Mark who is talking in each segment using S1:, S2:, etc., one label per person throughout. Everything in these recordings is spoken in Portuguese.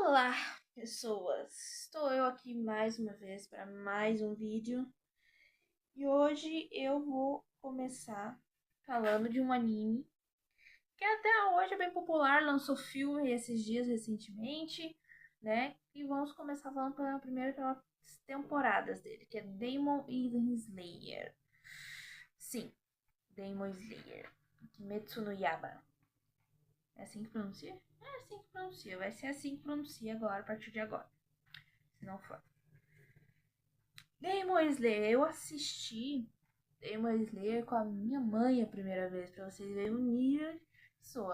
S1: Olá, pessoas! Estou eu aqui mais uma vez para mais um vídeo e hoje eu vou começar falando de um anime que até hoje é bem popular, lançou filme esses dias recentemente, né? E vamos começar falando primeiro pelas temporadas dele, que é Demon Slayer. Sim, Demon Slayer, Kimetsu no Yaiba. É assim que pronuncia? É assim que pronuncia, vai ser assim que pronuncia agora, a partir de agora. Se não for. Demon Slayer, eu assisti Demon Slayer com a minha mãe a primeira vez, pra vocês verem o nível que sou.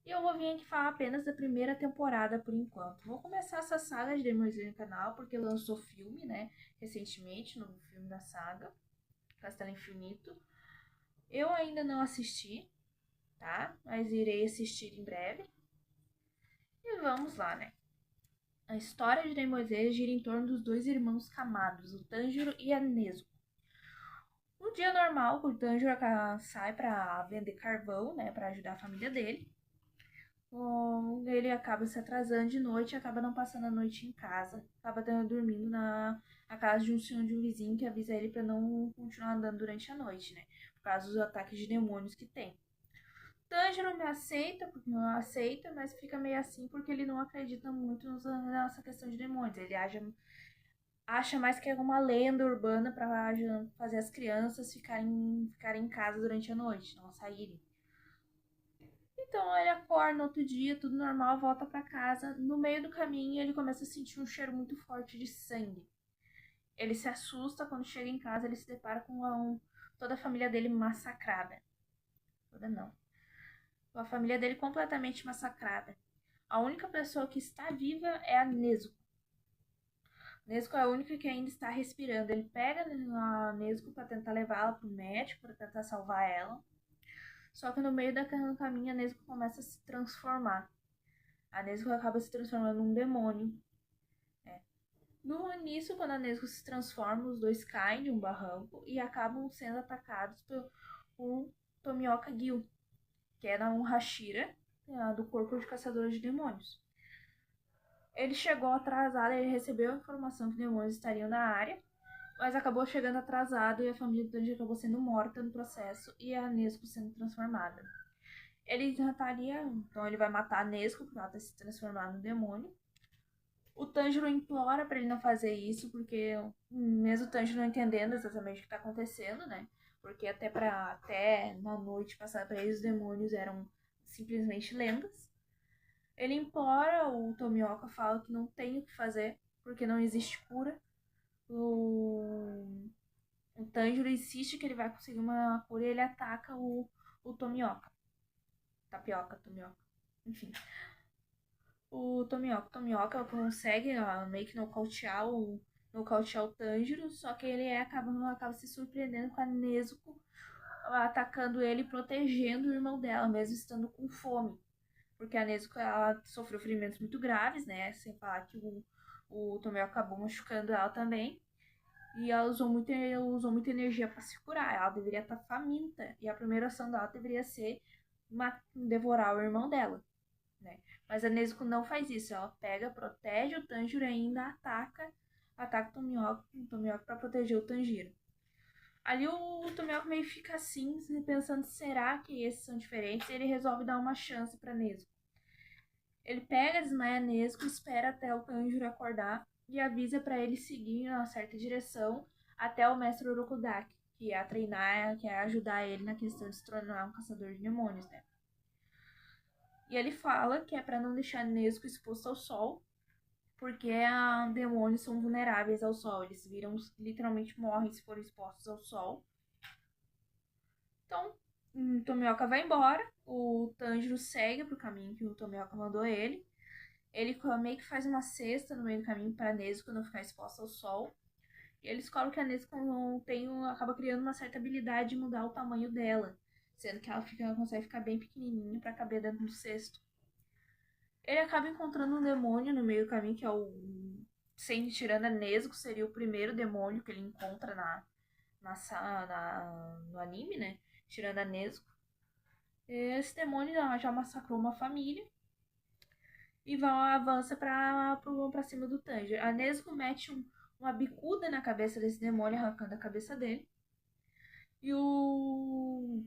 S1: E eu vou vir aqui falar apenas da primeira temporada por enquanto. Vou começar essa saga de Demon Slayer no canal, porque lançou filme, né, recentemente, no filme da saga, Castelo Infinito. Eu ainda não assisti, tá? Mas irei assistir em breve. E vamos lá, né? A história de Demon Slayer gira em torno dos dois irmãos camados, o Tanjiro e a Nezuko. No dia normal, o Tanjiro sai para vender carvão, né, para ajudar a família dele. Ele acaba se atrasando de noite e acaba não passando a noite em casa. Acaba dormindo na casa de um senhor de um vizinho que avisa ele para não continuar andando durante a noite, né? Por causa dos ataques de demônios que tem. Tanjiro me aceita, porque não aceita, mas fica meio assim porque ele não acredita muito nessa questão de demônios. Ele acha mais que é uma lenda urbana para fazer as crianças ficarem em casa durante a noite, não saírem. Então ele acorda no outro dia, tudo normal, volta para casa. No meio do caminho, ele começa a sentir um cheiro muito forte de sangue. Ele se assusta quando chega em casa, ele se depara com toda a família dele massacrada. Toda não. A família dele completamente massacrada. A única pessoa que está viva é a Nezuko. Nezuko é a única que ainda está respirando. Ele pega a Nezuko para tentar levá-la para o médico, para tentar salvar ela. Só que no meio do caminho a Nezuko começa a se transformar. A Nezuko acaba se transformando num demônio. No início, quando a Nezuko se transforma, os dois caem de um barranco e acabam sendo atacados por Tomioka Gil, que era um Hashira do corpo de caçadores de demônios. Ele chegou atrasado, ele recebeu a informação que demônios estariam na área, mas acabou chegando atrasado e a família do Tanjiro acabou sendo morta no processo e a Nezuko sendo transformada. Ele estaria, então ele vai matar a Nezuko por ela ter se transformado no demônio. O Tanjiro implora para ele não fazer isso, porque mesmo o Tanjiro não entendendo exatamente o que está acontecendo, né? Porque até na noite passada para eles os demônios eram simplesmente lendas. Ele implora, o Tomioka fala que não tem o que fazer, porque não existe cura. O Tanjiro insiste que ele vai conseguir uma cura e ele ataca o Tomioka. Tomioka. Enfim. O Tomioka consegue meio que nocautear o Tanjiro, só que ele acaba se surpreendendo com a Nezuko atacando ele e protegendo o irmão dela, mesmo estando com fome. Porque a Nezuko ela sofreu ferimentos muito graves, né? Sem falar que o Tomioka acabou machucando ela também. E ela usou muita energia para se curar. Ela deveria estar faminta. E a primeira ação dela deveria ser devorar o irmão dela, né? Mas a Nezuko não faz isso. Ela pega, protege o Tanjiro e ainda ataca o Tomioka para proteger o Tanjiro. Ali o Tomioka meio fica assim, pensando, será que esses são diferentes? E ele resolve dar uma chance para Nezuko. Ele pega, desmaia a Nezuko, espera até o Tanjiro acordar e avisa para ele seguir em uma certa direção até o mestre Urukudaki, que é treinar, que é ajudar ele na questão de se tornar um caçador de demônios, né? E ele fala que é para não deixar Nezuko exposto ao sol, porque demônios são vulneráveis ao sol. Eles literalmente morrem se forem expostos ao sol. Então, Tomioka vai embora. O Tanjiro segue pro caminho que o Tomioka mandou ele. Ele meio que faz uma cesta no meio do caminho para a Nezuko não ficar exposta ao sol. E ele descobre que a Nezuko acaba criando uma certa habilidade de mudar o tamanho dela, sendo que ela consegue ficar bem pequenininha para caber dentro do cesto. Ele acaba encontrando um demônio no meio do caminho, que é sem tirando a Nezuko, seria o primeiro demônio que ele encontra no anime, né? Tirando a Nezuko. Esse demônio já massacrou uma família. e avança pra cima do Tanjiro. A Nezuko mete uma bicuda na cabeça desse demônio, arrancando a cabeça dele. E o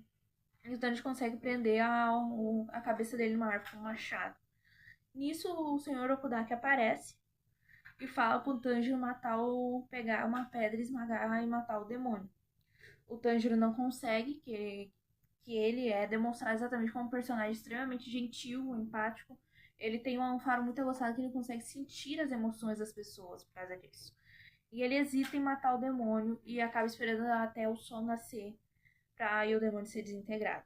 S1: Tanjiro consegue prender a cabeça dele numa árvore com um machado. Nisso, o Senhor Okudaki aparece e fala pro Tanjiro pegar uma pedra, esmagar e matar o demônio. O Tanjiro não consegue, que ele é demonstrado exatamente como um personagem extremamente gentil, empático. Ele tem um faro muito aguçado que ele consegue sentir as emoções das pessoas por causa disso. E ele hesita em matar o demônio e acaba esperando até o sol nascer para o demônio ser desintegrado.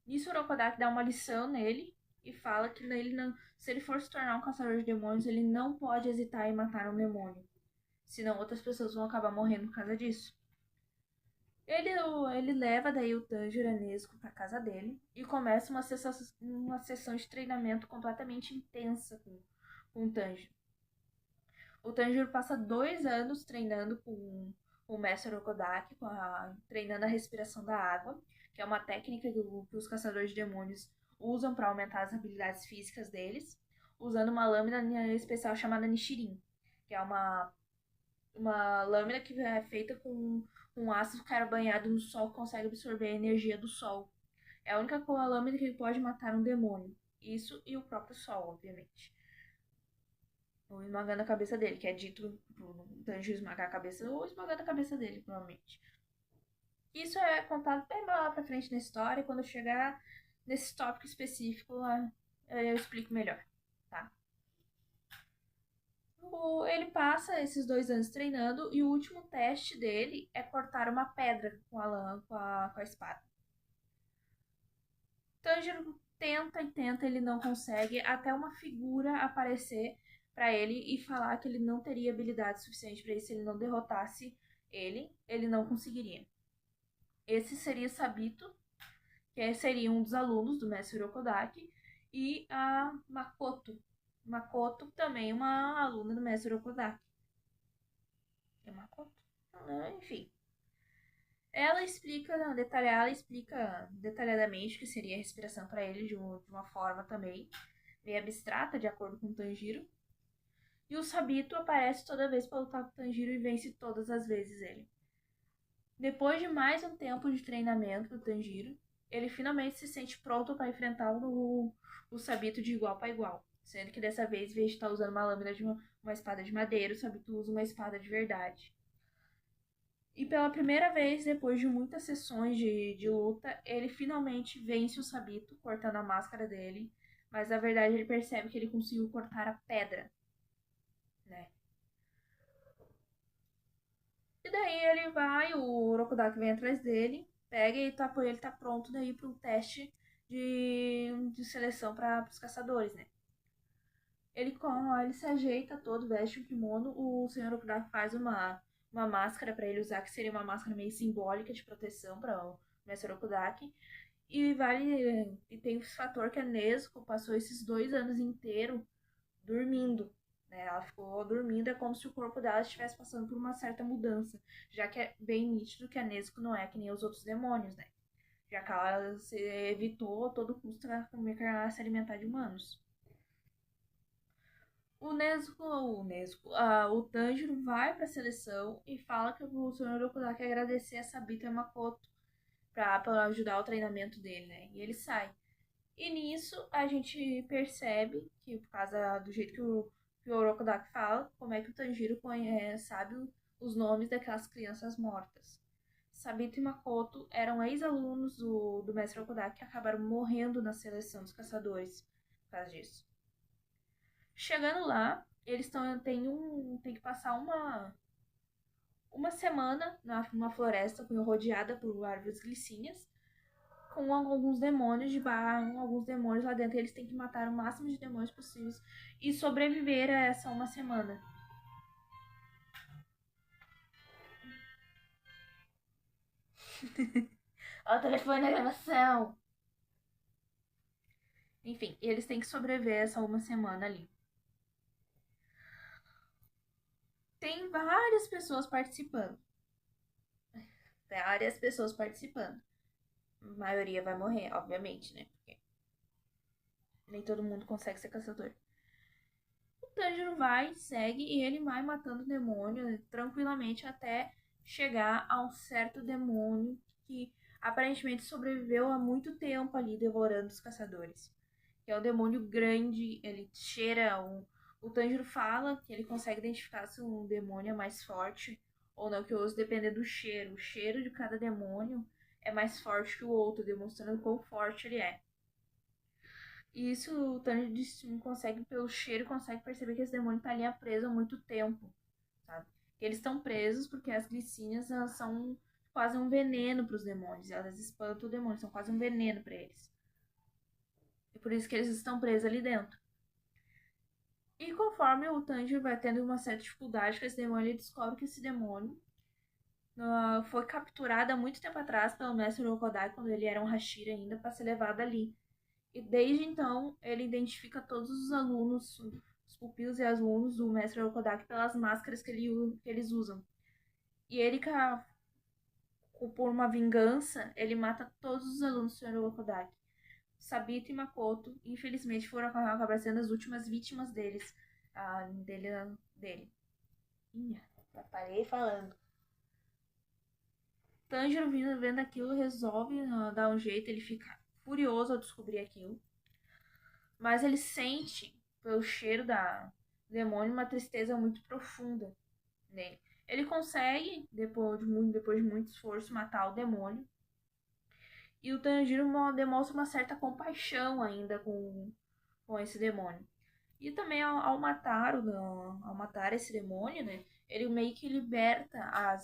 S1: Nisso, o Rokodaki dá uma lição nele e fala que se ele for se tornar um caçador de demônios, ele não pode hesitar em matar um demônio. Senão outras pessoas vão acabar morrendo por causa disso. Ele leva daí o Tanjiro Nezuko para casa dele e começa uma sessão de treinamento completamente intensa com o Tanjiro. O Tanjiro passa 2 anos treinando com o mestre Rokodaki, treinando a respiração da água, que é uma técnica que os caçadores de demônios usam para aumentar as habilidades físicas deles, usando uma lâmina especial chamada Nishirin, que é uma lâmina que é feita com um ácido que era banhado no sol que consegue absorver a energia do sol. É a única lâmina que pode matar um demônio. Isso e o próprio sol, obviamente. Ou esmagando a cabeça dele, que é dito pro Tanjiro esmagar a cabeça, ou esmagando a cabeça dele, provavelmente. Isso é contado bem lá pra frente na história, e quando eu chegar nesse tópico específico, eu explico melhor, tá? Ele passa esses 2 anos treinando e o último teste dele é cortar uma pedra com a lã, com a espada. Tanjiro tenta e tenta, ele não consegue, até uma figura aparecer para ele e falar que ele não teria habilidade suficiente para isso, se ele não derrotasse ele não conseguiria. Esse seria Sabito, que seria um dos alunos do mestre Rokodaki, e a Makoto. Makoto também uma aluna do mestre Rokodaki. É Makoto? Enfim. Ela explica detalhadamente o que seria a respiração para ele de uma forma também meio abstrata, de acordo com o Tanjiro. E o Sabito aparece toda vez para lutar com o Tanjiro e vence todas as vezes ele. Depois de mais um tempo de treinamento do Tanjiro, ele finalmente se sente pronto para enfrentar o Sabito de igual para igual. Sendo que dessa vez, em vez de estar usando uma lâmina de uma espada de madeira, o Sabito usa uma espada de verdade. E pela primeira vez, depois de muitas sessões de luta, ele finalmente vence o Sabito, cortando a máscara dele. Mas na verdade ele percebe que ele conseguiu cortar a pedra, né? E daí ele vai, o Rokodaki vem atrás dele, pega e ele tá pronto daí pro teste de seleção para os caçadores, né? Ele se ajeita todo, veste um kimono, o Senhor Rokodaki faz uma máscara para ele usar, que seria uma máscara meio simbólica de proteção para o Mestre Okudaki. E tem esse fator que a Nezuko passou esses 2 anos inteiros dormindo. Né? Ela ficou dormindo, é como se o corpo dela estivesse passando por uma certa mudança. Já que é bem nítido que a Nezuko não é que nem os outros demônios, né? Já que ela evitou a todo custo se alimentar de humanos. O Tanjiro vai pra seleção e fala que o Senhor Okudaki quer agradecer a Sabito e a Makoto pra ajudar o treinamento dele, né? E ele sai. E nisso a gente percebe que, por causa do jeito que o Orokodaki fala, como é que o Tanjiro sabe os nomes daquelas crianças mortas. Sabito e Makoto eram ex-alunos do mestre Orokodaki que acabaram morrendo na seleção dos caçadores por causa disso. Chegando lá, eles têm que passar uma semana numa floresta rodeada por árvores glicínias, com alguns demônios alguns demônios lá dentro. Eles têm que matar o máximo de demônios possíveis e sobreviver a essa uma semana. Ó, o telefone na gravação. Enfim, eles têm que sobreviver essa uma semana ali. Tem várias pessoas participando. Várias pessoas participando. A maioria vai morrer, obviamente, né? Porque Nem todo mundo consegue ser caçador. O Tanjiro vai, segue e ele vai matando o demônio tranquilamente até chegar a um certo demônio que aparentemente sobreviveu há muito tempo ali devorando os caçadores. Que é o demônio grande, ele cheira o Tanjiro fala que ele consegue identificar se um demônio é mais forte ou não, que o osso depende do cheiro. O cheiro de cada demônio é mais forte que o outro, demonstrando quão forte ele é. E isso o Tanjiro consegue, pelo cheiro, consegue perceber que esse demônio tá ali preso há muito tempo, sabe? Que eles estão presos porque as glicínias elas são quase um veneno para os demônios. Elas espantam o demônio, são quase um veneno para eles. E por isso que eles estão presos ali dentro. E conforme o Tanjiro vai tendo uma certa dificuldade com esse demônio, ele descobre que esse demônio foi capturado há muito tempo atrás pelo mestre Rokodai, quando ele era um Hashira ainda, para ser levado ali. E desde então, ele identifica todos os alunos, os pupilos e alunos do mestre Rokodaki pelas máscaras que eles usam. E ele, por uma vingança, ele mata todos os alunos do Sr. Rokodaki. Sabito e Makoto, infelizmente, foram acabar sendo as últimas vítimas deles. Dele. Ih, parei falando. Tanjiro, vendo aquilo, resolve dar um jeito. Ele fica furioso ao descobrir aquilo. Mas ele sente, pelo cheiro da demônio, uma tristeza muito profunda nele. Ele consegue, depois de muito esforço, matar o demônio. E o Tanjiro demonstra uma certa compaixão ainda com esse demônio. E também ao matar esse demônio, né, ele meio que liberta a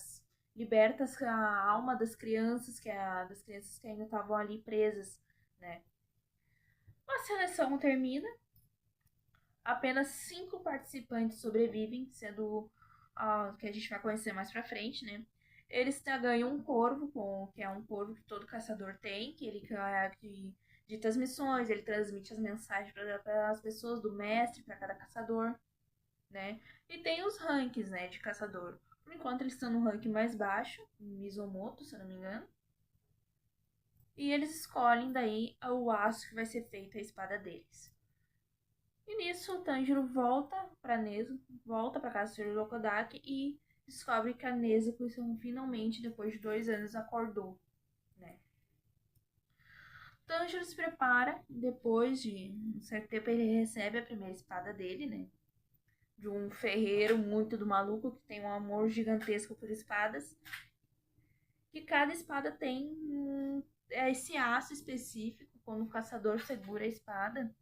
S1: alma das crianças das crianças que ainda estavam ali presas, né. A seleção termina. Apenas 5 participantes sobrevivem, sendo que a gente vai conhecer mais pra frente, né? Eles ganham um corvo, que é um corvo que todo caçador tem, que ele dita as missões, ele transmite as mensagens para as pessoas do mestre, para cada caçador, né? E tem os ranks, né, de caçador. Por enquanto eles estão no rank mais baixo, Mizomoto, se eu não me engano. E eles escolhem daí o aço que vai ser feito a espada deles. E nisso o Tanjiro volta para Nezuko, volta para casa do Sr. Rokodaki e descobre que a Nezuko finalmente, depois de 2 anos, acordou, né? Tanjiro se prepara, depois de um certo tempo ele recebe a primeira espada dele, né? De um ferreiro muito do maluco que tem um amor gigantesco por espadas. Que cada espada tem esse aço específico, quando o caçador segura a espada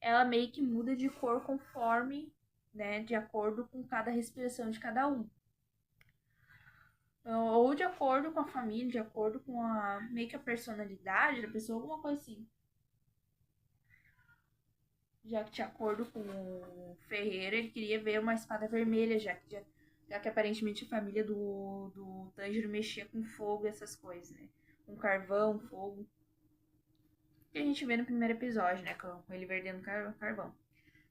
S1: ela meio que muda de cor conforme, né, de acordo com cada respiração de cada um. Ou de acordo com a família, de acordo com meio que a personalidade da pessoa, alguma coisa assim. Já que de acordo com o Ferreira, ele queria ver uma espada vermelha, já que aparentemente a família do Tanjiro mexia com fogo e essas coisas, né? Com carvão, fogo. Que a gente vê no primeiro episódio, né? Com ele vendendo carvão.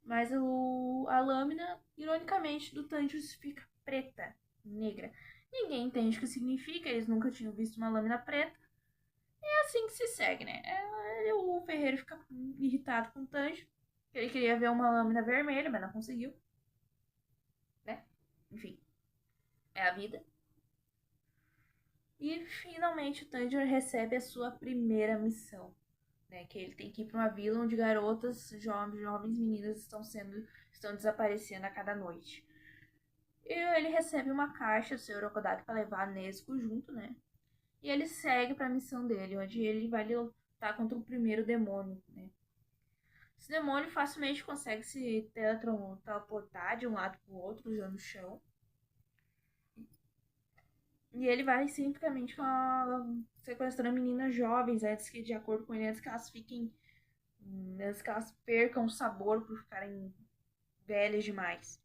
S1: Mas a lâmina, ironicamente, do Tanjiro fica preta, negra. Ninguém entende o que significa, eles nunca tinham visto uma lâmina preta. É assim que se segue, né? O ferreiro fica irritado com o Tanjiro. Ele queria ver uma lâmina vermelha, mas não conseguiu. Né? Enfim, é a vida. E finalmente o Tanjiro recebe a sua primeira missão. Né, que ele tem que ir para uma vila onde garotas, jovens meninas estão desaparecendo a cada noite. E ele recebe uma caixa do Sr. Rokodaki para levar a Nezuko junto, né? E ele segue para a missão dele, onde ele vai lutar contra o primeiro demônio, né? Esse demônio facilmente consegue se teleportar de um lado para o outro, usando o chão. E ele vai simplesmente sequestrando meninas jovens, antes que, de acordo com ele, antes que elas fiquem. Antes que elas percam o sabor por ficarem velhas demais.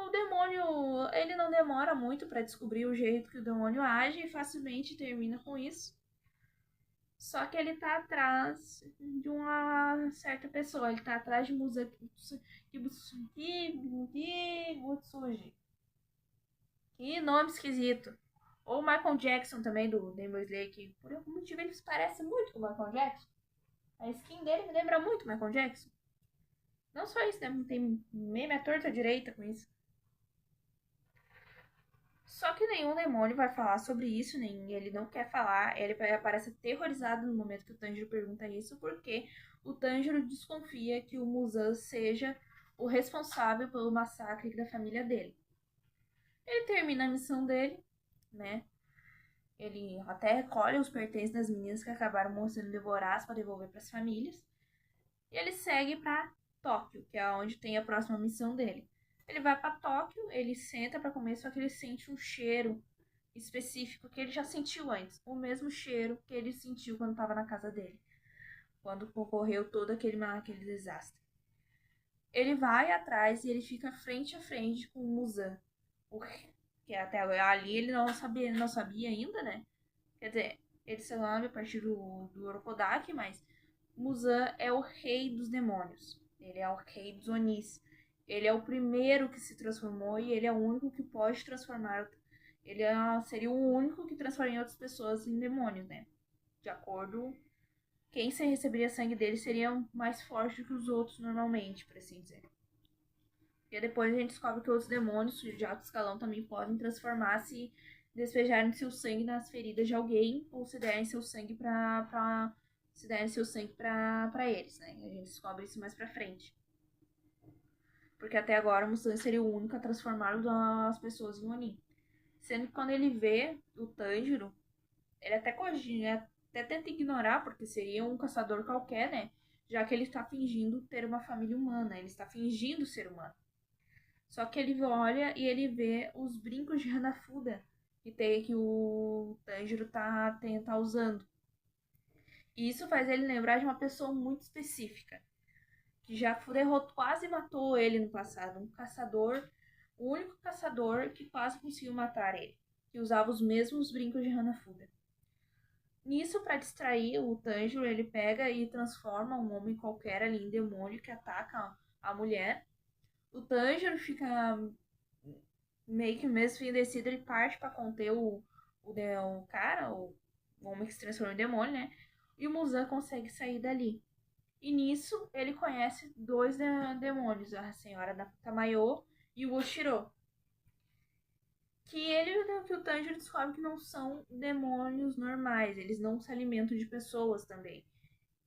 S1: O demônio, ele não demora muito para descobrir o jeito que o demônio age e facilmente termina com isso. Só que ele tá atrás de uma certa pessoa, ele tá atrás de Kibutsuji. Que nome esquisito. Ou Michael Jackson também, do Demon Slayer, que por algum motivo eles parecem muito com o Michael Jackson. A skin dele me lembra muito Michael Jackson. Não só isso, né? Tem meme à torta direita com isso. Só que nenhum demônio vai falar sobre isso, nem ele não quer falar. Ele aparece aterrorizado no momento que o Tanjiro pergunta isso, porque o Tanjiro desconfia que o Muzan seja o responsável pelo massacre da família dele. Ele termina a missão dele, né? Ele até recolhe os pertences das meninas que acabaram sendo devoradas para devolver para as famílias. E ele segue para Tóquio, que é onde tem a próxima missão dele. Ele vai para Tóquio, ele senta para comer, só que ele sente um cheiro específico que ele já sentiu antes. O mesmo cheiro que ele sentiu quando estava na casa dele. Quando ocorreu todo aquele desastre. Ele vai atrás e ele fica frente a frente com o Muzan. Que até ali ele não sabia ainda, né? Quer dizer, ele sabe a partir do Orokodaki, mas Muzan é o rei dos demônios. Ele é o rei dos Onis. Ele é o primeiro que se transformou e ele é o único que pode transformar. Ele seria o único que transformaria outras pessoas em demônios, né? De acordo. Quem se receberia sangue dele seria mais forte do que os outros normalmente, por assim dizer. E depois a gente descobre que outros demônios de alto escalão também podem transformar se despejarem seu sangue nas feridas de alguém ou se derem seu sangue pra se derem seu sangue pra eles, né? A gente descobre isso mais pra frente. Porque até agora o Mustang seria o único a transformar as pessoas em Oni. Sendo que quando ele vê o Tanjiro, ele até cogita, até tenta ignorar, porque seria um caçador qualquer, né? Já que ele está fingindo ter uma família humana, ele está fingindo ser humano. Só que ele olha e ele vê os brincos de Hanafuda que o Tanjiro tá usando. E isso faz ele lembrar de uma pessoa muito específica, que já derrotou, quase matou ele no passado. Um caçador, o único caçador que quase conseguiu matar ele, que usava os mesmos brincos de Hanafuda. Nisso, para distrair o Tanjiro, ele pega e transforma um homem qualquer ali em demônio que ataca a mulher. O Tanjiro fica meio que mesmo enfurecido, ele parte para conter o cara, o homem que se transforma em demônio, né? E o Muzan consegue sair dali. E nisso ele conhece dois demônios, a senhora da Tamayo e o Oshiro. Que o Tanjiro descobre que não são demônios normais, eles não se alimentam de pessoas também.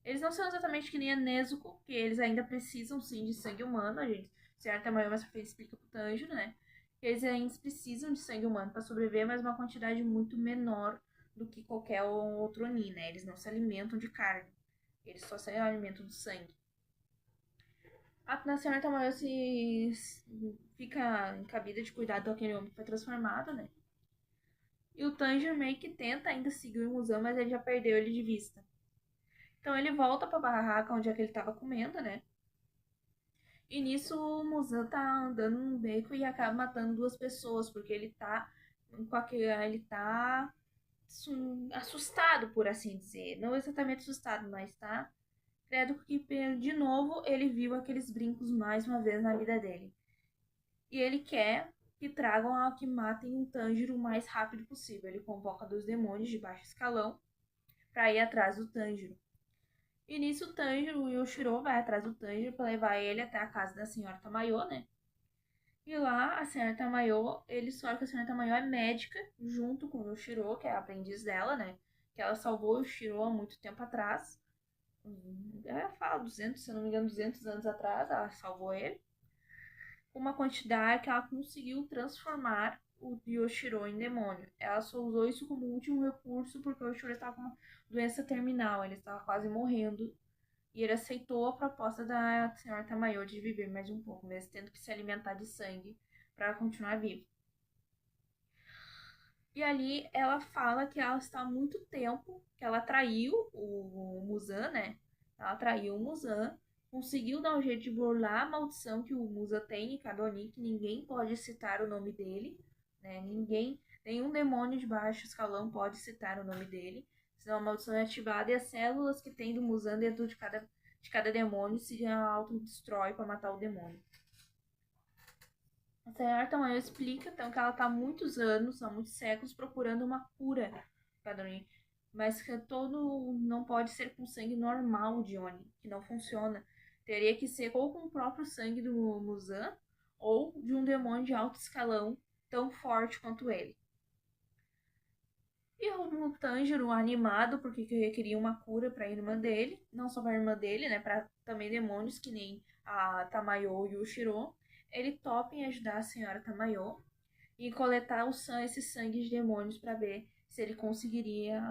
S1: Eles não são exatamente que nem a Nezuko, que eles ainda precisam sim de sangue humano, a gente, a senhora Tamayo mais pra frente explica pro Tanjiro, né? Eles ainda precisam de sangue humano para sobreviver, mas uma quantidade muito menor do que qualquer outro Oni, né? Eles não se alimentam de carne, eles só se alimentam do sangue. A senhora Tamayo fica encabida de cuidar daquele homem que foi transformado, né? E o Tanjiro meio que tenta ainda seguir o Muzan, mas ele já perdeu ele de vista. Então ele volta pra barraca onde é que ele tava comendo, né? E nisso o Muzan tá andando num beco e acaba matando duas pessoas, porque ele tá assustado, por assim dizer. Não exatamente assustado, mas tá. Credo que de novo ele viu aqueles brincos mais uma vez na vida dele. E ele quer que tragam a que matem um Tanjiro o mais rápido possível. Ele convoca dois demônios de baixo escalão para ir atrás do Tanjiro. E nisso o Tanjiro, o Yoshiro vai atrás do Tanjiro para levar ele até a casa da senhora Tamayo, né? E lá a senhora Tamayo, ele só que a senhora Tamayo é médica, junto com o Yoshiro, que é a aprendiz dela, né? Que ela salvou o Yoshiro há muito tempo atrás. Ela fala 200, se eu não me engano, 200 anos atrás, ela salvou ele. Uma quantidade que ela conseguiu transformar o Yoshiro em demônio. Ela só usou isso como último recurso porque o Yoshiro estava com uma doença terminal, ele estava quase morrendo. E ele aceitou a proposta da senhora Tamayo de viver mais um pouco, mesmo tendo que se alimentar de sangue para continuar vivo. E ali ela fala que ela está há muito tempo, que ela traiu o Muzan, né? Ela traiu o Muzan, conseguiu dar um jeito de burlar a maldição que o Muzan tem em cada Oni, que ninguém pode citar o nome dele, né? Nenhum demônio de baixo escalão pode citar o nome dele, senão a maldição é ativada e as células que tem do Muzan dentro de cada demônio se autodestrói para matar o demônio. A senhora Tamayo explica então que ela está há muitos anos, há muitos séculos, procurando uma cura para Oni. mas que todo não pode ser com sangue normal de Oni, que não funciona. Teria que ser ou com o próprio sangue do Muzan ou de um demônio de alto escalão tão forte quanto ele. E o Tanjiro, animado, porque queria uma cura para a irmã dele, não só para a irmã dele, né, para também demônios que nem a Tamayo e o Shiro, ele topa em ajudar a senhora Tamayo e coletar esse sangue de demônios para ver se ele conseguiria,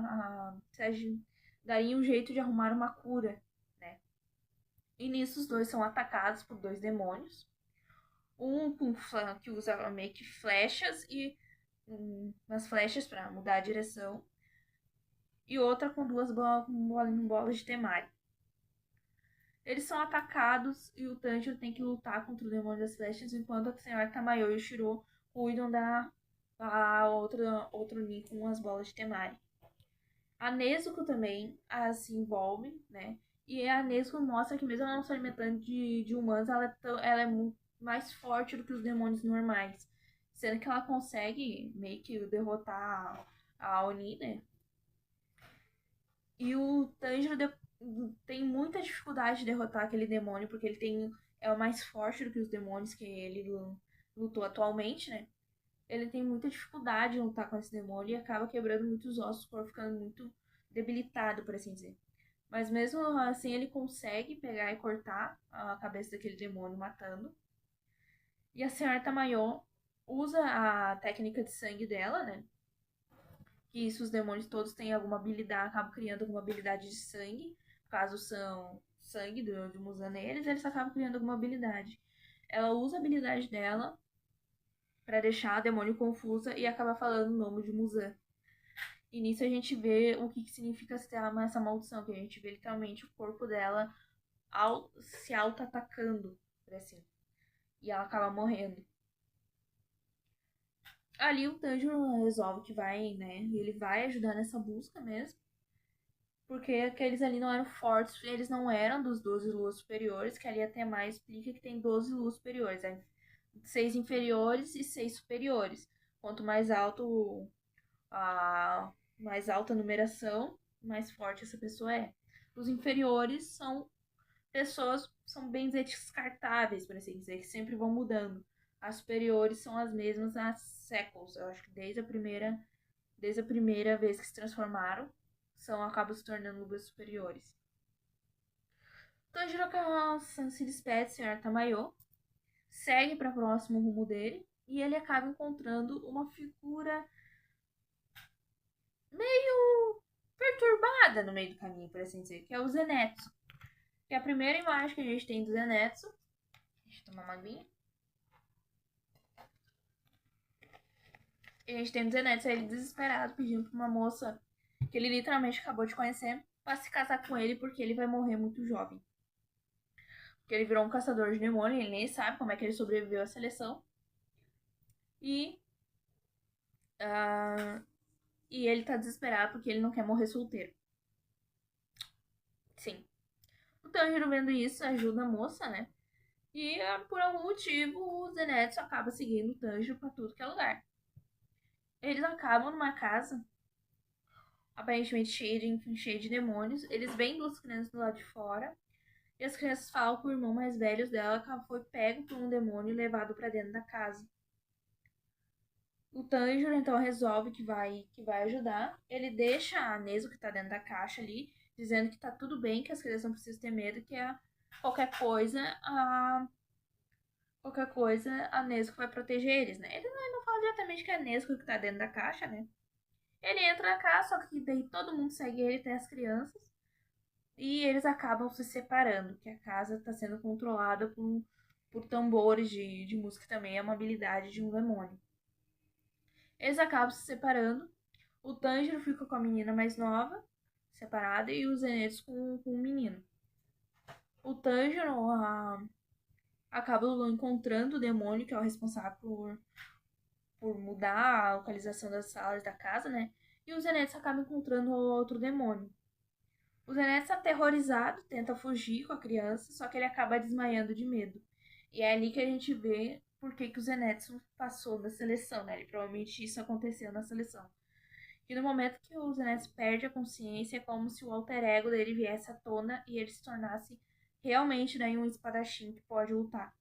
S1: se daria um jeito de arrumar uma cura, né? E nisso os dois são atacados por dois demônios, um que usa meio que flechas e umas flechas para mudar a direção e outra com duas bolas de temari. Eles são atacados e o Tanjiro tem que lutar contra o demônio das flechas, enquanto a senhora Tamayo e o Shiro cuidam da outro Ni com as bolas de temari. A Nezuko também se envolve, né? E a Nezuko mostra que mesmo ela não se alimentando de humanos, ela é muito mais forte do que os demônios normais. Sendo que ela consegue meio que derrotar a Oni, né? E o Tanjiro tem muita dificuldade de derrotar aquele demônio, porque é o mais forte do que os demônios que ele lutou atualmente, né? Ele tem muita dificuldade em lutar com esse demônio e acaba quebrando muitos ossos, o corpo ficando muito debilitado, por assim dizer. Mas mesmo assim ele consegue pegar e cortar a cabeça daquele demônio, matando. E a senhora Tamayo usa a técnica de sangue dela, né? Que isso, os demônios todos têm alguma habilidade, acabam criando alguma habilidade de sangue. Caso são sangue de Muzan neles, eles acabam criando alguma habilidade. Ela usa a habilidade dela para deixar a demônio confusa e acaba falando o nome de Muzan. E nisso a gente vê o que significa essa maldição, que a gente vê literalmente o corpo dela se auto-atacando, por assim. E ela acaba morrendo. Ali o Tanjiro resolve que vai, né? Ele vai ajudar nessa busca mesmo. Porque aqueles ali não eram fortes, eles não eram dos 12 luas superiores, que ali até mais explica que tem 12 luas superiores. Né? 6 inferiores e 6 superiores. Quanto mais alto mais alta a numeração, mais forte essa pessoa é. Os inferiores são pessoas, são bem descartáveis, por assim dizer, que sempre vão mudando. As superiores são as mesmas há séculos. Eu acho que desde a primeira vez que se transformaram, acabam se tornando luvas superiores. Tanjiro se despede do Sr. Tamayo, segue para o próximo rumo dele e ele acaba encontrando uma figura meio perturbada no meio do caminho, por assim dizer, que é o Zenitsu. Que é a primeira imagem que a gente tem do Zenitsu. Deixa eu tomar uma aguinha. E a gente tem o Zenitsu, ele desesperado, pedindo pra uma moça que ele literalmente acabou de conhecer pra se casar com ele, porque ele vai morrer muito jovem. Porque ele virou um caçador de demônio, ele nem sabe como é que ele sobreviveu à seleção. E ele tá desesperado porque ele não quer morrer solteiro. Sim. O Tanjiro, vendo isso, ajuda a moça, né? E por algum motivo o Zenitsu acaba seguindo o Tanjiro pra tudo que é lugar. Eles acabam numa casa aparentemente cheia de demônios. Eles veem duas crianças do lado de fora. E as crianças falam que o irmão mais velho dela foi pego por um demônio e levado pra dentro da casa. O Tanjiro então resolve que vai ajudar. Ele deixa a Nezuko que tá dentro da caixa ali, dizendo que tá tudo bem, que as crianças não precisam ter medo, que qualquer coisa a Nezuko vai proteger eles, né? Ele não fala diretamente que é a Nezuko que tá dentro da caixa, né? Ele entra na casa, só que daí todo mundo segue ele, até as crianças. E eles acabam se separando, que a casa está sendo controlada por tambores de música, que também é uma habilidade de um demônio. Eles acabam se separando. O Tanjiro fica com a menina mais nova, separada, e o Zenitsu com o menino. O Tanjiro acaba encontrando o demônio, que é o responsável por mudar a localização das salas da casa, né? E o Zenitsu acaba encontrando outro demônio. O Zenitsu, aterrorizado, tenta fugir com a criança, só que ele acaba desmaiando de medo. E é ali que a gente vê por que o Zenitsu passou na seleção, né? Provavelmente isso aconteceu na seleção. E no momento que o Zenitsu perde a consciência, é como se o alter ego dele viesse à tona e ele se tornasse realmente daí um espadachim que pode lutar.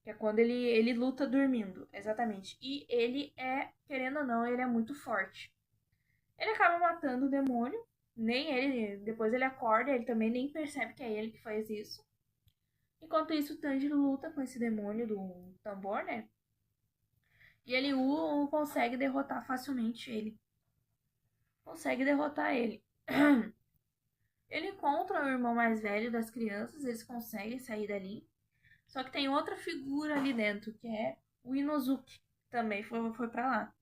S1: Que é quando ele luta dormindo, exatamente. E ele é, querendo ou não, ele é muito forte. Ele acaba matando o demônio. Nem ele, depois ele acorda, ele também nem percebe que é ele que faz isso. Enquanto isso, o Tanjiro luta com esse demônio do tambor, né? E ele o consegue derrotar facilmente ele. Consegue derrotar ele. Ele encontra o irmão mais velho das crianças, eles conseguem sair dali. Só que tem outra figura ali dentro, que é o Inozuki. Também foi pra lá.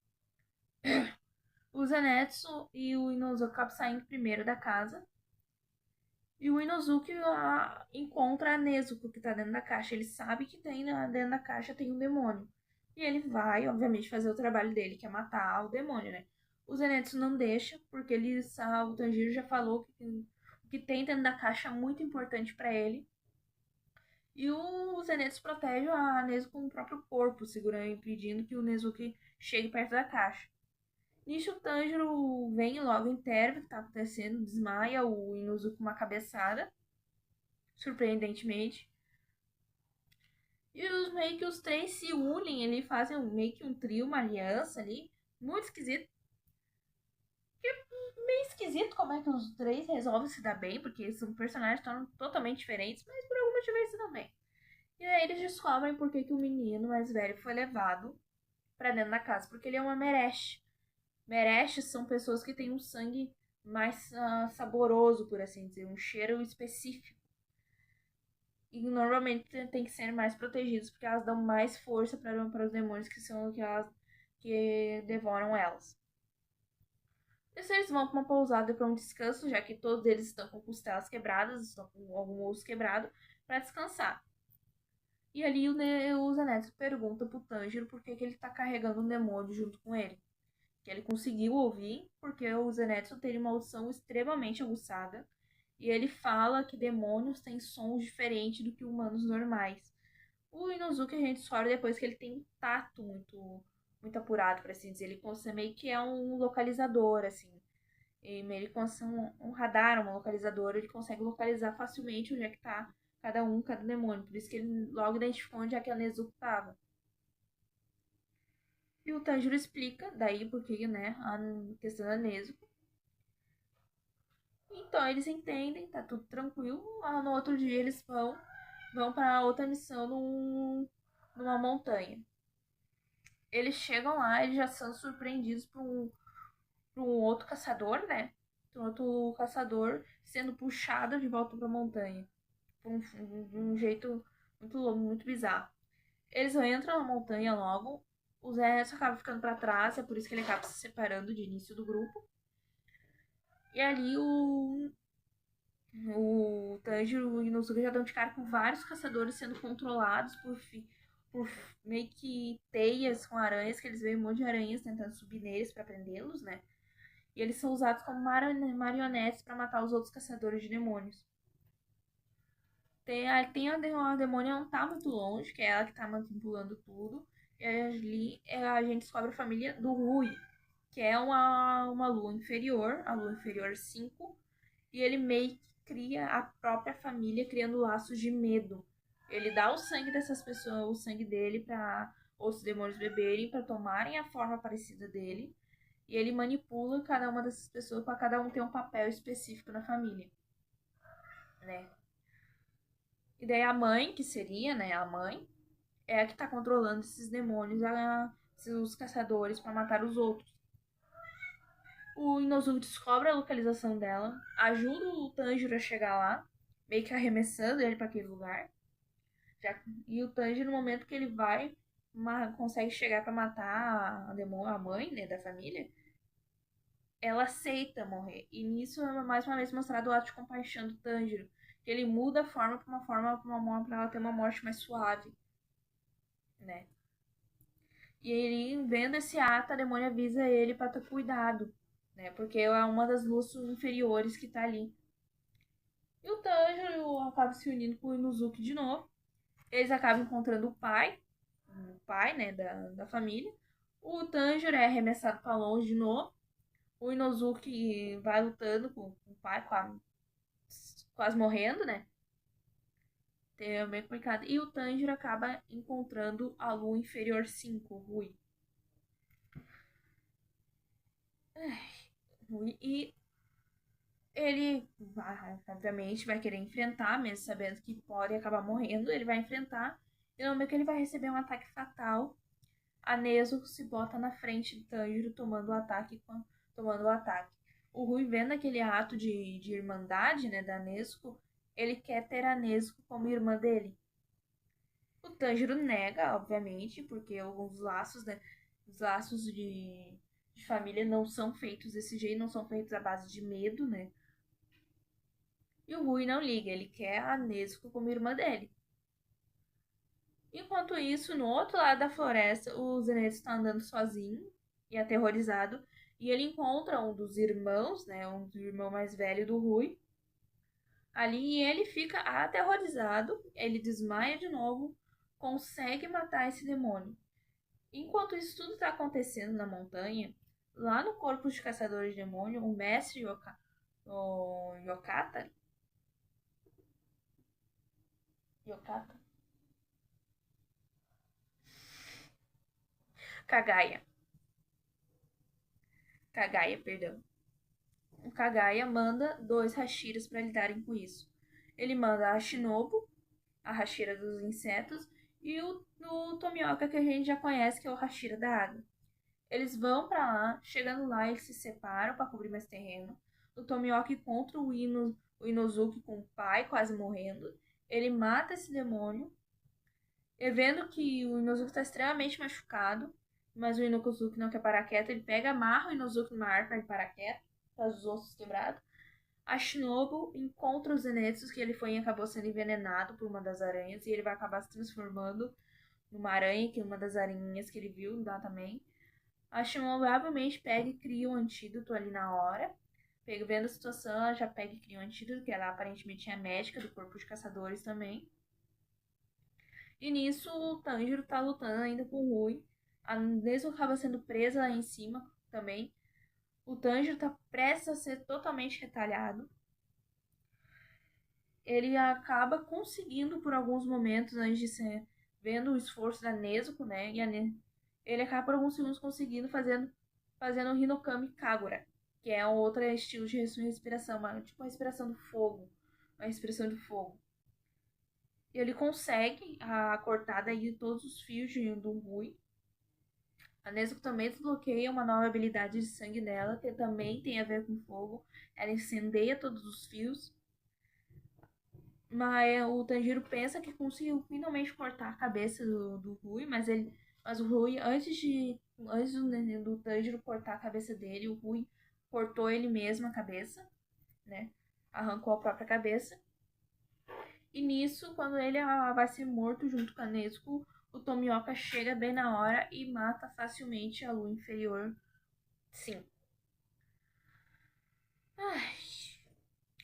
S1: O Zenitsu e o Inozuki acabam saindo primeiro da casa. E o Inozuki encontra a Nezuko que tá dentro da caixa. Ele sabe que dentro da caixa tem um demônio. E ele vai, obviamente, fazer o trabalho dele, que é matar o demônio, né? O Zenitsu não deixa, porque o Tanjiro já falou que o que tem dentro da caixa é muito importante para ele. E o Zenitsu protege a Nezuko com o próprio corpo, segurando, impedindo que o Nezuki chegue perto da caixa. Nisso, o Tanjiro vem logo intervém o que tá acontecendo, desmaia o Inozuki com uma cabeçada, surpreendentemente. E meio que os três se unem, eles fazem meio que um trio, uma aliança ali, muito esquisito. Meio esquisito como é que os três resolvem se dar bem, porque são personagens totalmente diferentes, mas por alguma motivo eles se dão bem. E aí eles descobrem por que o menino mais velho foi levado pra dentro da casa, porque ele é uma Meresh. Merechs são pessoas que têm um sangue mais saboroso, por assim dizer, um cheiro específico. E normalmente tem que ser mais protegidos, porque elas dão mais força para os demônios que devoram elas. E se eles vão para uma pousada para um descanso, já que todos eles estão com costelas quebradas, estão com algum osso quebrado, para descansar. E ali o Zenitsu pergunta pro Tanjiro por que ele tá carregando um demônio junto com ele. Que ele conseguiu ouvir, porque o Zenitsu tem uma audição extremamente aguçada. E ele fala que demônios têm sons diferentes do que humanos normais. O Inozuki a gente descobre depois que ele tem um tato muito apurado, para assim dizer. Ele consegue meio que é um localizador, assim. Ele consegue um radar, uma localizadora, ele consegue localizar facilmente onde é que tá cada demônio. Por isso que ele logo identificou onde é que a Nezuko tava. E o Tanjiro explica daí porque, né, a questão da Nezuko. Então eles entendem, tá tudo tranquilo. No outro dia eles vão para outra missão numa montanha. Eles chegam lá, eles já são surpreendidos por um outro caçador, né? Um outro caçador sendo puxado de volta para a montanha. Por um jeito muito bizarro. Eles entram na montanha logo. O Zé acaba ficando para trás, é por isso que ele acaba se separando de início do grupo. E ali o Tanjiro e o Inosuke já estão de cara com vários caçadores sendo controlados por meio que teias com aranhas, que eles veem um monte de aranhas tentando subir neles para prendê-los, né? E eles são usados como marionetes para matar os outros caçadores de demônios. Tem a demônia não tá muito longe, que é ela que tá manipulando tudo. E ali a gente descobre a família do Rui, que é uma lua inferior, a lua inferior 5. E ele meio que cria a própria família, criando laços de medo. Ele dá o sangue dessas pessoas, o sangue dele para outros demônios beberem, para tomarem a forma parecida dele. E ele manipula cada uma dessas pessoas para cada um ter um papel específico na família, né? E daí a mãe, que seria, né, a mãe, é a que tá controlando esses demônios, os caçadores, para matar os outros. O Inozuki descobre a localização dela, ajuda o Tanjiro a chegar lá, meio que arremessando ele para aquele lugar. E o Tanjiro, no momento que ele vai, consegue chegar para matar a mãe, né, da família, ela aceita morrer. E nisso é mais uma vez mostrado o ato de compaixão do Tanjiro. Que ele muda a forma para ela ter uma morte mais suave, né? E ele, vendo esse ato, a demônia avisa ele para ter cuidado, né? Porque é uma das luas inferiores que tá ali. E o Tanjiro acaba se unindo com o Inuzuki de novo. Eles acabam encontrando o pai, né, da família. O Tanjiro é arremessado para longe de novo. O Inozuki vai lutando com o pai, quase morrendo, né? É bem complicado. E o Tanjiro acaba encontrando a lua inferior 5, Rui. E ele, obviamente, vai querer enfrentar, mesmo sabendo que pode acabar morrendo. Ele vai enfrentar. E no momento que ele vai receber um ataque fatal, a Nezuko se bota na frente do Tanjiro, tomando o ataque. O Rui, vendo aquele ato de irmandade, né, da Nezuko, ele quer ter a Nezuko como irmã dele. O Tanjiro nega, obviamente, porque alguns laços, né, os laços de família não são feitos desse jeito, não são feitos à base de medo, né? E o Rui não liga, ele quer a Nezuko como irmã dele. Enquanto isso, no outro lado da floresta, o Zenitsu está andando sozinho e aterrorizado. E ele encontra um dos irmãos, né? Um do irmão mais velho do Rui. Ali e ele fica aterrorizado. Ele desmaia de novo. Consegue matar esse demônio. Enquanto isso tudo está acontecendo na montanha, lá no corpo de caçadores de demônio, o mestre o Yokata? Kagaya. Kagaya, perdão. O Kagaya manda 2 Hashiras para lidarem com isso. Ele manda a Shinobu, a Hashira dos insetos, e o Tomioka, que a gente já conhece, que é o Hashira da água. Eles vão para lá, chegando lá, eles se separam para cobrir mais terreno. O Tomioka encontra o Inozuki com o pai, quase morrendo. Ele mata esse demônio. E vendo que o Inozuki está extremamente machucado, mas o Inozuki não quer parar quieto, ele pega, amarra o Inozuki numa árvore para ele parar quieto, com os ossos quebrados. A Shinobu encontra os Zenitsu, que ele foi e acabou sendo envenenado por uma das aranhas, e ele vai acabar se transformando numa aranha, que é uma das aranhas que ele viu lá também. A Shinobu obviamente pega e cria um antídoto ali na hora. Vendo a situação, ela já pega e cria um antídoto, que ela aparentemente é médica do corpo de caçadores também. E nisso o Tanjiro tá lutando ainda com o Rui. A Nezuko acaba sendo presa lá em cima também. O Tanjiro tá prestes a ser totalmente retalhado. Ele acaba conseguindo por alguns momentos, antes de ser vendo o esforço da Nezuko, né? Ele acaba por alguns segundos conseguindo fazendo o Hinokami Kagura, que é um outro estilo de respiração, tipo uma respiração do fogo, uma respiração do fogo. E ele consegue cortar daí todos os fios do Rui. A Nezuko também desbloqueia uma nova habilidade de sangue dela, que também tem a ver com fogo. Ela incendeia todos os fios. Mas o Tanjiro pensa que conseguiu finalmente cortar a cabeça do Rui, mas o Rui, antes do Tanjiro cortar a cabeça dele, o Rui cortou ele mesmo a cabeça, né? Arrancou a própria cabeça. E nisso, quando ele vai ser morto junto com a Nezuko, o Tomioka chega bem na hora e mata facilmente a lua inferior. Sim. Ai.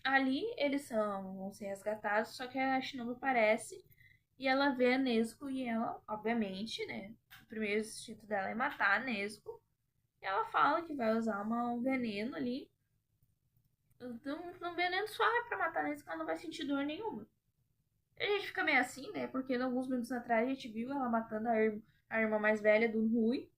S1: Ali eles vão ser resgatados, só que a Shinobu aparece e ela vê a Nezuko e ela, obviamente, né? O primeiro instinto dela é matar a Nezuko. E ela fala que vai usar um veneno ali. Um veneno suave pra matar a Nezuko, ela não vai sentir dor nenhuma. A gente fica meio assim, né? Porque alguns minutos atrás a gente viu ela matando a irmã mais velha do Rui.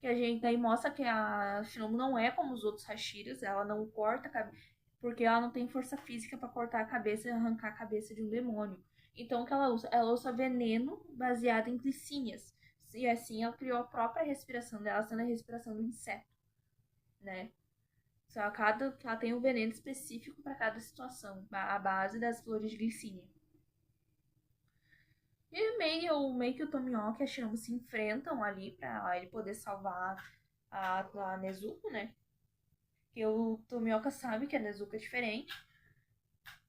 S1: Que a gente daí mostra que a Shinobu não é como os outros Hashiras, ela não corta a cabeça, porque ela não tem força física para cortar a cabeça e arrancar a cabeça de um demônio. Então o que ela usa? Ela usa veneno baseado em glicínias. E assim ela criou a própria respiração dela, sendo a respiração do inseto, né? Só ela tem um veneno específico para cada situação, a base das flores de glicínia. E meio que o Tomioka e a Shinobu se enfrentam ali pra ele poder salvar a Nezuko, né? Porque o Tomioka sabe que a Nezuko é diferente.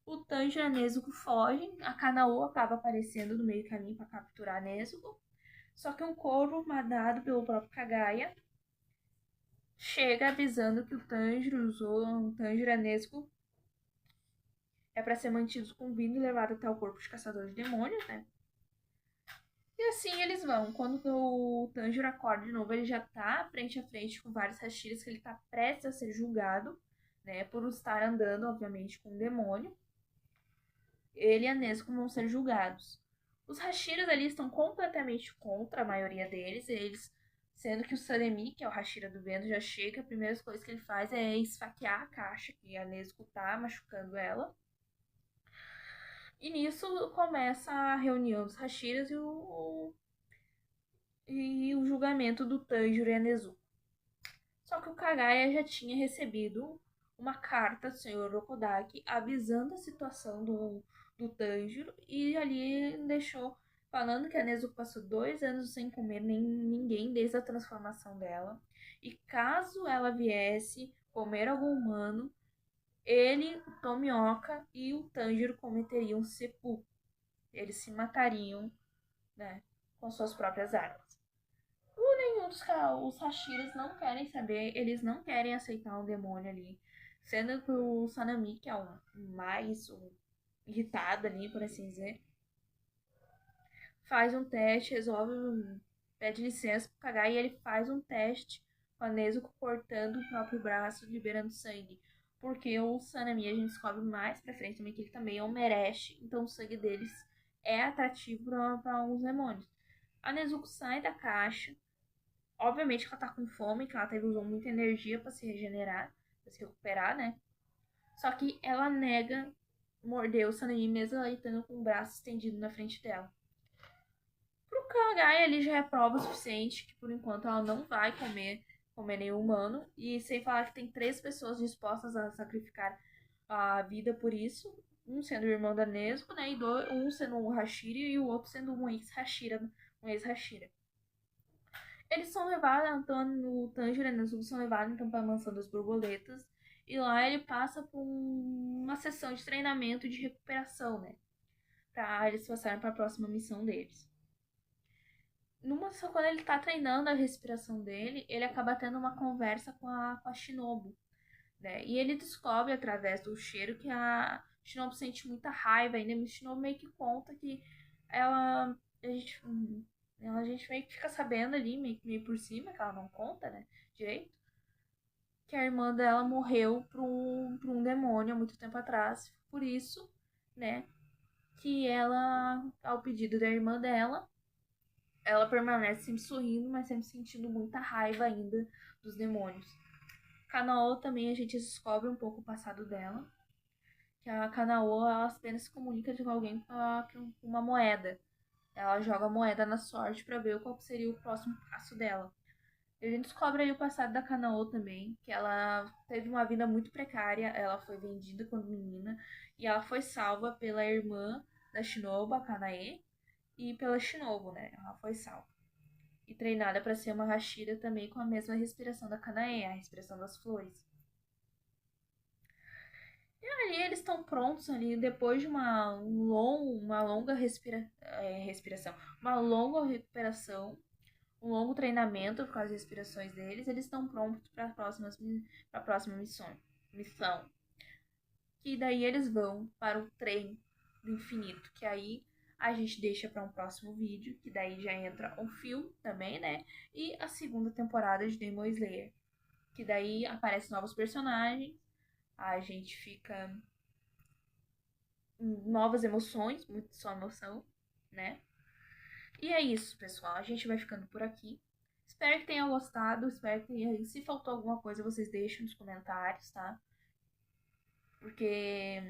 S1: O Tanjiro e a Nezuko fogem. A Kanao acaba aparecendo no meio do caminho para capturar a Nezuko. Só que um corvo mandado pelo próprio Kagaya chega avisando que o Tanjiro e a Nezuko é para ser mantidos com vida e levado até o corpo de caçador de demônios, né? E assim eles vão. Quando o Tanjiro acorda de novo, ele já tá frente a frente com vários Hashiras, que ele tá prestes a ser julgado, né? Por estar andando, obviamente, com um demônio. Ele e a Nezuko vão ser julgados. Os Hashiras ali estão completamente contra a maioria deles, sendo que o Sanemi, que é o Hashira do vento, já chega, a primeira coisa que ele faz é esfaquear a caixa, que a Nezuko tá machucando ela. E nisso começa a reunião dos Hashiras e o julgamento do Tanjiro e a Nezuko. Só que o Kagaya já tinha recebido uma carta do Sr. Rokodaki avisando a situação do Tanjiro e ali deixou falando que a Nezuko passou 2 anos sem comer nem ninguém desde a transformação dela. E caso ela viesse comer algum humano, ele, o Tomioka e o Tanjiro cometeriam seppuku. Eles se matariam, né, com suas próprias armas. Nenhum dos os Hashiras não querem saber, eles não querem aceitar um demônio ali. Sendo que o Sanami, que é o mais irritado ali, por assim dizer, faz um teste, resolve, pede licença pro Kagai e ele faz um teste com a Nezuko cortando o próprio braço, liberando sangue. Porque o Sanami, a gente descobre mais pra frente também que ele também é um merece, então o sangue deles é atrativo para alguns demônios. A Nezuko sai da caixa. Obviamente que ela tá com fome, que ela teve usando muita energia pra se regenerar, pra se recuperar, né? Só que ela nega morder o Sanemi mesmo ela estando com o braço estendido na frente dela. Pro Kagai ali já é prova suficiente que por enquanto ela não vai comer nenhum humano. E sem falar que tem 3 pessoas dispostas a sacrificar a vida por isso. Um sendo o irmão da Nezuko, né? E um sendo um Hashira e o outro sendo um ex-Hashira. Eles são levados, Antônio, o Tanjiro e a Nezuko são levados então para a mansão das borboletas. E lá ele passa por uma sessão de treinamento de recuperação, né? Pra eles passarem para a próxima missão deles. Quando ele tá treinando a respiração dele, ele acaba tendo uma conversa com a Shinobu, né? E ele descobre através do cheiro que a Shinobu sente muita raiva ainda. A Shinobu meio que conta que ela. A gente meio que fica sabendo ali, meio por cima, que ela não conta, né? Direito. Que a irmã dela morreu por um demônio há muito tempo atrás. Por isso, né? Que ela, ao pedido da irmã dela, ela permanece sempre sorrindo, mas sempre sentindo muita raiva ainda dos demônios. Kanao também a gente descobre um pouco o passado dela. Que a Kanao ela apenas se comunica com alguém com uma moeda. Ela joga a moeda na sorte para ver qual seria o próximo passo dela. E a gente descobre aí o passado da Kanao também, que ela teve uma vida muito precária, ela foi vendida quando menina e ela foi salva pela irmã da Shinobu, a Kanae, e pela Shinobu, né? Ela foi salva. E treinada para ser uma Hashira também com a mesma respiração da Kanae, a respiração das flores. E ali eles estão prontos ali depois de uma longa respiração, uma longa recuperação, um longo treinamento com as respirações deles, eles estão prontos para a próxima missão. Que daí eles vão para o trem do infinito, que aí a gente deixa para um próximo vídeo, que daí já entra um filme também, né? E a segunda temporada de Demon Slayer, que daí aparecem novos personagens, a gente fica novas emoções, muito só emoção, né? E é isso, pessoal. A gente vai ficando por aqui. Espero que tenham gostado. Espero que, se faltou alguma coisa, vocês deixem nos comentários, tá? Porque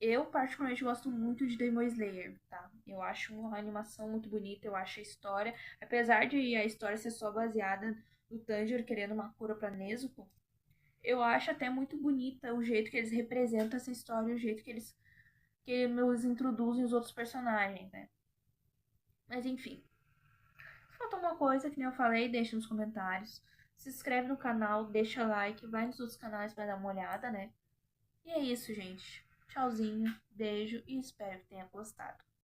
S1: eu, particularmente, gosto muito de Demon Slayer, tá? Eu acho uma animação muito bonita. Eu acho a história, apesar de a história ser só baseada no Tanjiro querendo uma cura pra Nezuko, eu acho até muito bonita o jeito que eles representam essa história, o jeito que eles introduzem os outros personagens, né? Mas enfim. Se faltou alguma coisa, que nem eu falei, deixa nos comentários. Se inscreve no canal, deixa like, vai nos outros canais para dar uma olhada, né? E é isso, gente. Tchauzinho, beijo e espero que tenha gostado.